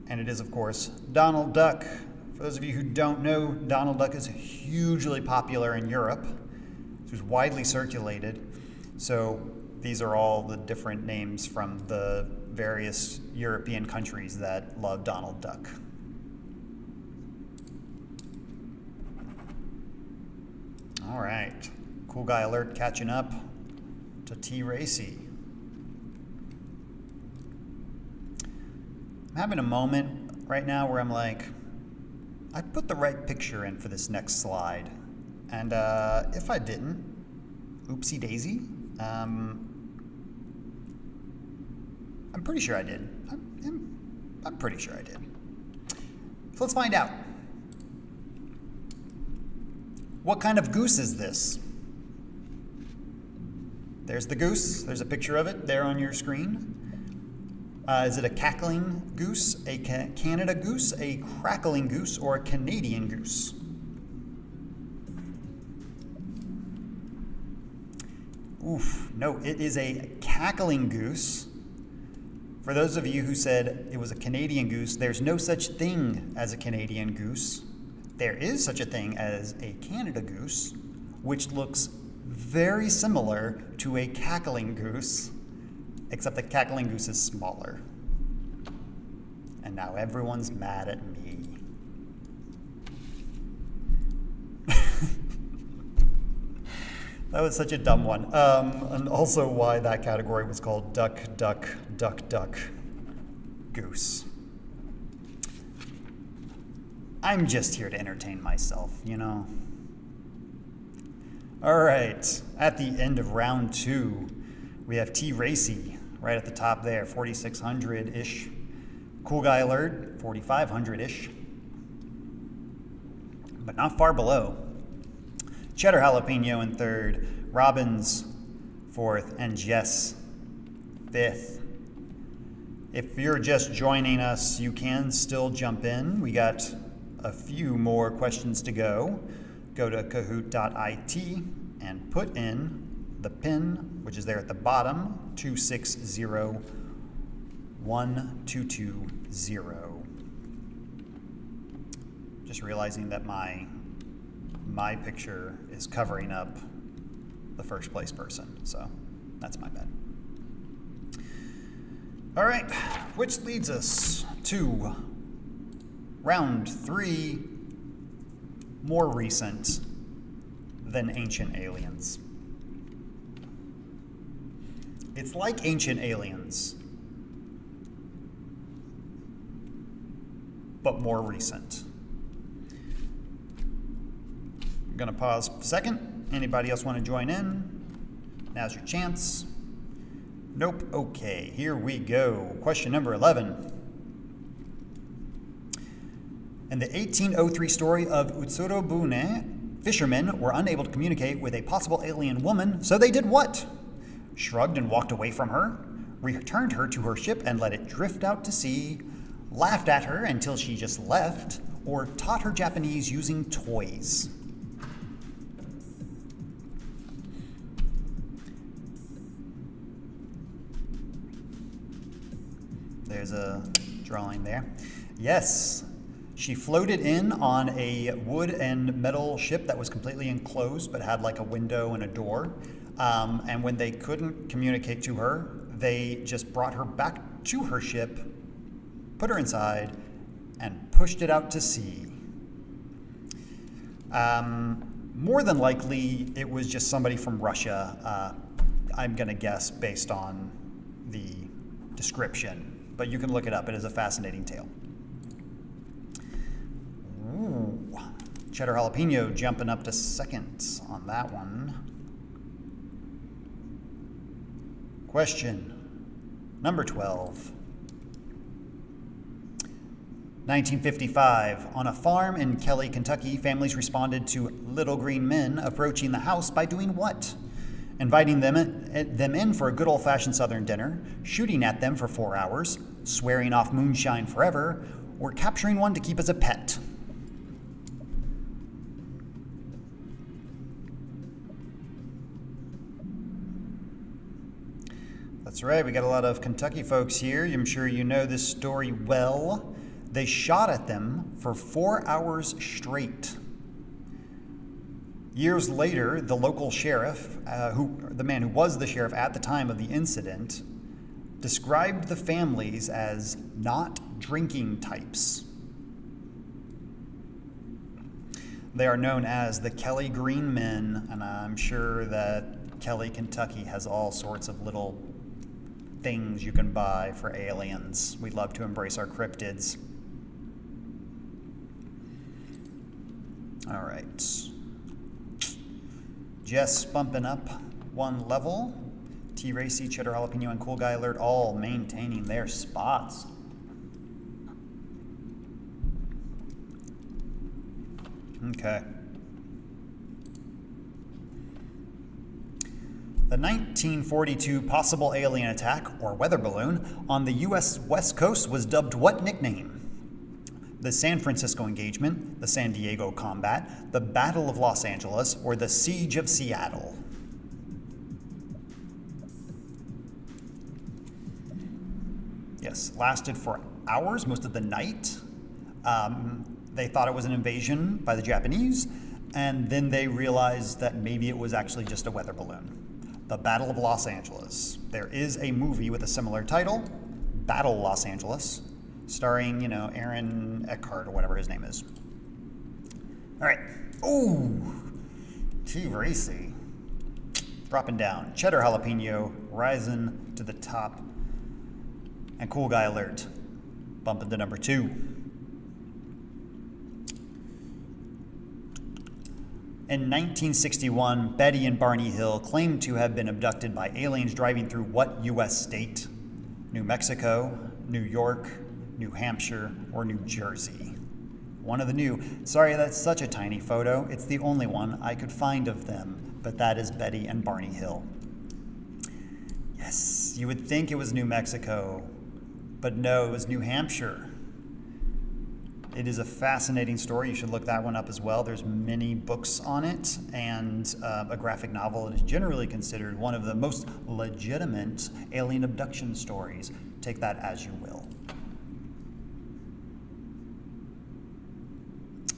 And it is, of course, Donald Duck. For those of you who don't know, Donald Duck is hugely popular in Europe. It was widely circulated. So these are all the different names from the various European countries that love Donald Duck. All right, Cool Guy Alert catching up to T. Racy. I'm having a moment right now where I'm like, I put the right picture in for this next slide. And if I didn't, oopsie daisy. I'm pretty sure I did. I'm pretty sure I did. So let's find out. What kind of goose is this? There's the goose. There's a picture of it there on your screen. Is it a cackling goose, a Canada goose, a crackling goose, or a Canadian goose? Oof, no, it is a cackling goose. For those of you who said it was a Canadian goose, there's no such thing as a Canadian goose. There is such a thing as a Canada goose, which looks very similar to a cackling goose, except the cackling goose is smaller. And now everyone's mad at me. That was such a dumb one. And also why that category was called Duck, Duck, Duck, Duck, Goose. I'm just here to entertain myself, you know? All right, at the end of round 2, we have T. Racy right at the top there, 4,600-ish. Cool Guy Alert, 4,500-ish. But not far below. Cheddar Jalapeno in 3rd, Robbins 4th, and Jess 5th. If you're just joining us, you can still jump in. We got a few more questions to go. Go to Kahoot.it and put in the pin, which is there at the bottom, 26012220. Just realizing that my picture is covering up the first place person, so that's my bad. All right, which leads us to round 3, more recent than Ancient Aliens. It's like Ancient Aliens, but more recent. I'm gonna pause for a second. Anybody else want to join in? Now's your chance. Nope. Okay, here we go. Question number 11. In the 1803 story of Utsurobune, fishermen were unable to communicate with a possible alien woman, so they did what? Shrugged and walked away from her, returned her to her ship and let it drift out to sea, laughed at her until she just left, or taught her Japanese using toys. There's a drawing there. Yes, she floated in on a wood and metal ship that was completely enclosed but had like a window and a door. And when they couldn't communicate to her, they just brought her back to her ship, put her inside, and pushed it out to sea. More than likely, it was just somebody from Russia. I'm going to guess based on the description. But you can look it up. It is a fascinating tale. Ooh. Cheddar Jalapeno jumping up to second on that one. Question number 12. 1955. On a farm in Kelly, Kentucky, families responded to little green men approaching the house by doing what? Inviting them in for a good old-fashioned Southern dinner, shooting at them for 4 hours, swearing off moonshine forever, or capturing one to keep as a pet. That's right, we got a lot of Kentucky folks here. I'm sure you know this story well. They shot at them for 4 hours straight. Years later, the local sheriff, the man who was the sheriff at the time of the incident, described the families as not drinking types. They are known as the Kelly Green Men, and I'm sure that Kelly, Kentucky has all sorts of little things you can buy for aliens. We love to embrace our cryptids. All right. Jess bumping up one level. T-Racy, Cheddar Jalapeno, and Cool Guy Alert all maintaining their spots. Okay. The 1942 possible alien attack, or weather balloon, on the U.S. West Coast was dubbed what nickname? The San Francisco engagement, the San Diego combat, the Battle of Los Angeles, or the Siege of Seattle? Yes, lasted for hours, most of the night. They thought it was an invasion by the Japanese, and then they realized that maybe it was actually just a weather balloon. The Battle of Los Angeles. There is a movie with a similar title, Battle Los Angeles, starring, Aaron Eckhart or whatever his name is. All right. Ooh, T-Racy. Dropping down. Cheddar Jalapeno rising to the top. And Cool Guy Alert bumping to number 2. In 1961, Betty and Barney Hill claimed to have been abducted by aliens driving through what U.S. state? New Mexico, New York, New Hampshire, or New Jersey? One of the new. Sorry, that's such a tiny photo. It's the only one I could find of them, but that is Betty and Barney Hill. Yes, you would think it was New Mexico, but no, it was New Hampshire. It is a fascinating story. You should look that one up as well. There's many books on it, and a graphic novel. It is generally considered one of the most legitimate alien abduction stories. Take that as you will.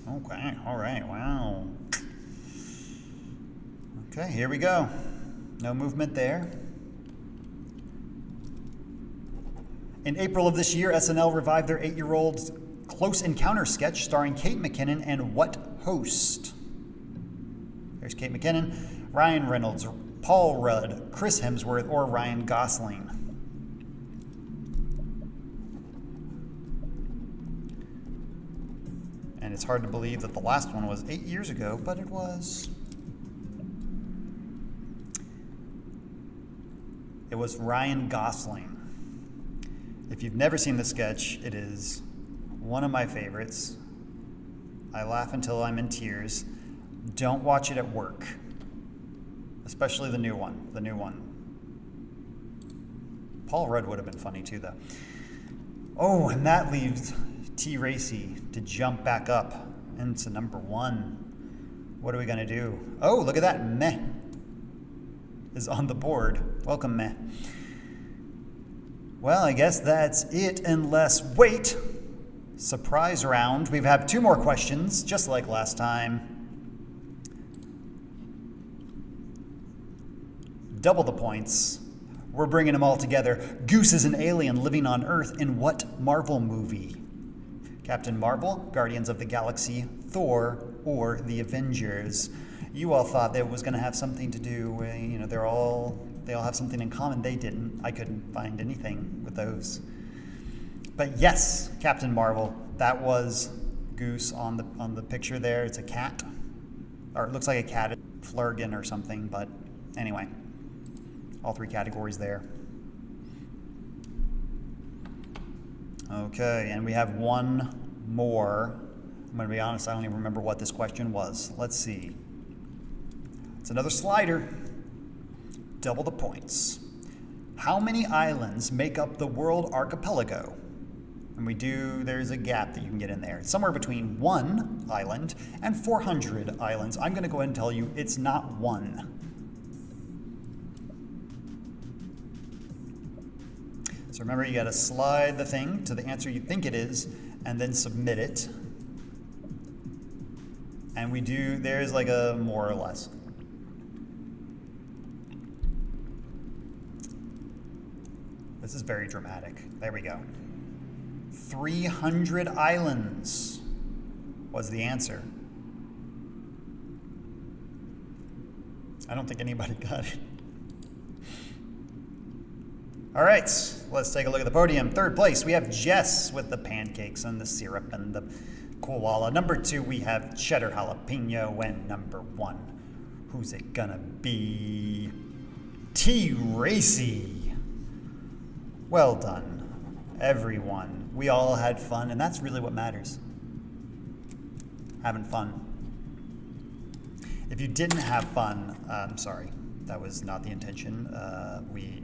Okay, all right, wow. Okay, here we go. No movement there. In April of this year, SNL revived their 8-year-old Close Encounter sketch starring Kate McKinnon and what host? There's Kate McKinnon, Ryan Reynolds, Paul Rudd, Chris Hemsworth, or Ryan Gosling. And it's hard to believe that the last one was 8 years ago, but it was. It was Ryan Gosling. If you've never seen the sketch, it is one of my favorites. I laugh until I'm in tears. Don't watch it at work, especially the new one. The new one. Paul Rudd would have been funny too, though. Oh, and that leaves T. Racy to jump back up into number 1. What are we going to do? Oh, look at that. Meh is on the board. Welcome, Meh. Well, I guess that's it, unless, wait, surprise round. We have 2 more questions, just like last time. Double the points. We're bringing them all together. Goose is an alien living on Earth in what Marvel movie? Captain Marvel, Guardians of the Galaxy, Thor, or The Avengers? You all thought that it was going to have something to do with, you know, they all have something in common. They didn't. I couldn't find anything with those. But yes, Captain Marvel. That was Goose on the picture there. It's a cat, or it looks like a cat, Flurgan or something. But anyway, all 3 categories there. Okay, and we have 1 more. I'm going to be honest, I don't even remember what this question was. Let's see. It's another slider. Double the points. How many islands make up the world archipelago? And there's a gap that you can get in there. It's somewhere between 1 island and 400 islands. I'm going to go ahead and tell you it's not 1. So remember, you got to slide the thing to the answer you think it is and then submit it. And there's like a more or less. This is very dramatic. There we go. 300 islands was the answer. I don't think anybody got it. All right, let's take a look at the podium. 3rd place, we have Jess with the pancakes and the syrup and the koala. Number 2, we have cheddar jalapeno. And number 1, who's it gonna be? T. Racy. Well done, everyone. We all had fun, and that's really what matters. Having fun. If you didn't have fun, I'm sorry. That was not the intention. We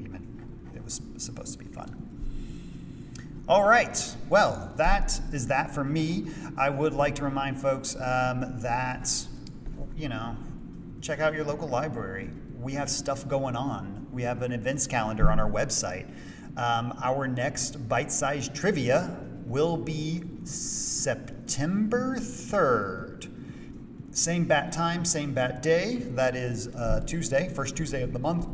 meant it was supposed to be fun. All right. Well, that is that for me. I would like to remind folks that, check out your local library. We have stuff going on. We have an events calendar on our website. Our next bite-sized trivia will be September 3rd. Same bat time, same bat day. That is Tuesday, first Tuesday of the month,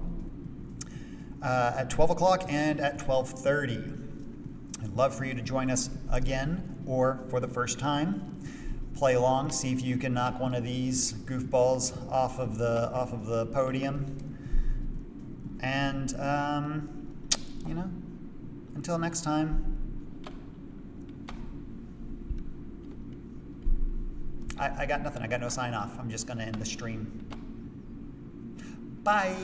at 12 o'clock and at 12:30. I'd love for you to join us again or for the first time. Play along, see if you can knock one of these goofballs off of the podium. And, until next time. I got nothing. I got no sign off. I'm just going to end the stream. Bye.